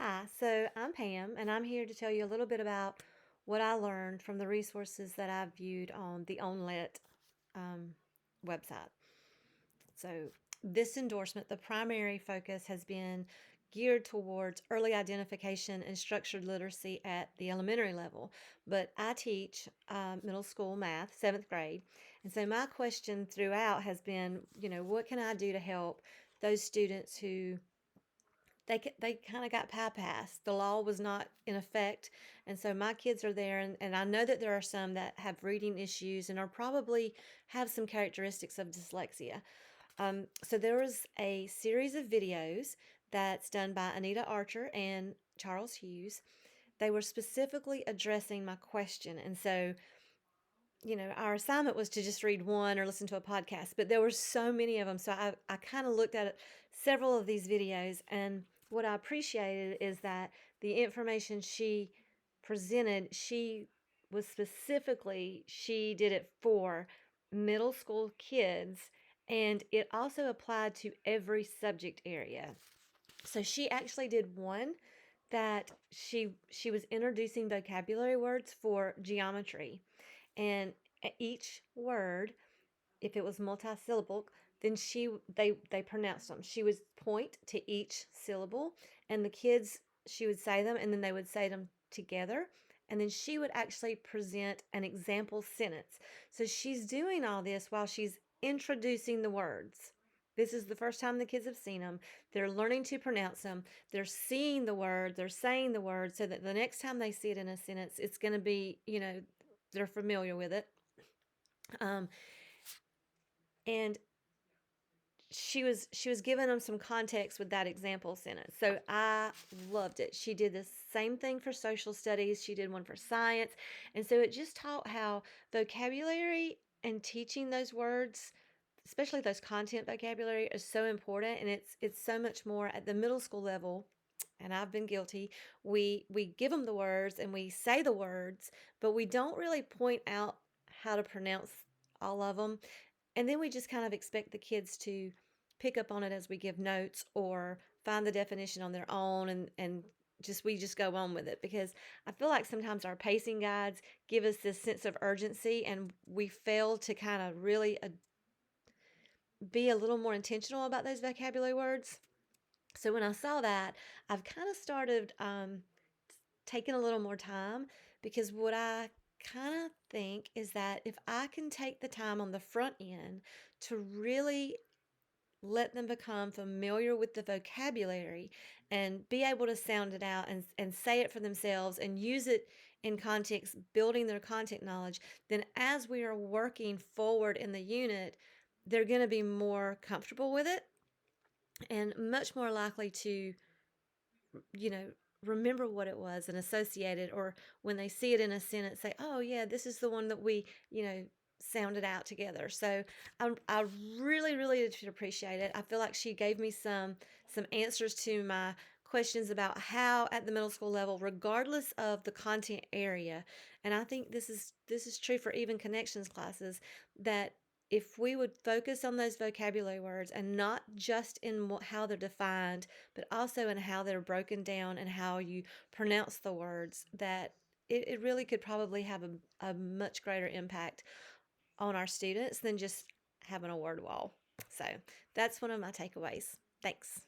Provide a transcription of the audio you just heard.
Hi, so I'm Pam, and I'm here to tell you a little bit about what I learned from the resources that I've viewed on the OnLit website. So, this endorsement, the primary focus has been geared towards early identification and structured literacy at the elementary level. But I teach middle school math, 7th grade. And so, my question throughout has been, what can I do to help those students who they kind of got bypassed. The law was not in effect. And so my kids are there, and I know that there are some that have reading issues and are probably have some characteristics of dyslexia. So there was a series of videos that's done by Anita Archer and Charles Hughes. They were specifically addressing my question. And so, our assignment was to just read one or listen to a podcast, but there were so many of them. So I kind of looked at several of these videos, and what I appreciated is that the information she presented, she did it for middle school kids, and it also applied to every subject area. So she actually did one that she was introducing vocabulary words for geometry, and each word, if it was multisyllable, then they pronounced them. She would point to each syllable, and the kids, she would say them, and then they would say them together, and then she would actually present an example sentence. So she's doing all this while she's introducing the words. This is the first time the kids have seen them. They're learning to pronounce them. They're seeing the word. They're saying the word, so that the next time they see it in a sentence, it's going to be, they're familiar with it. And she was giving them some context with that example sentence. So I loved it. She did the same thing for social studies. She did one for science. And so it just taught how vocabulary and teaching those words, especially those content vocabulary, is so important. And it's so much more at the middle school level. And I've been guilty. We give them the words and we say the words, but we don't really point out how to pronounce all of them. And then we just kind of expect the kids to pick up on it as we give notes or find the definition on their own, and we just go on with it, because I feel like sometimes our pacing guides give us this sense of urgency, and we fail to kind of really be a little more intentional about those vocabulary words. So when I saw that, I've kind of started taking a little more time, because what I kind of think is that if I can take the time on the front end to really let them become familiar with the vocabulary and be able to sound it out and say it for themselves and use it in context, building their content knowledge, then as we are working forward in the unit, they're going to be more comfortable with it and much more likely to, you know, remember what it was and associate it, or when they see it in a sentence, say, oh yeah, this is the one that we, sounded out together. So I really, really did appreciate it. I feel like she gave me some answers to my questions about how at the middle school level, regardless of the content area, and I think this is true for even connections classes, that if we would focus on those vocabulary words and not just in how they're defined, but also in how they're broken down and how you pronounce the words, that it really could probably have a much greater impact on our students than just having a word wall. So that's one of my takeaways. Thanks.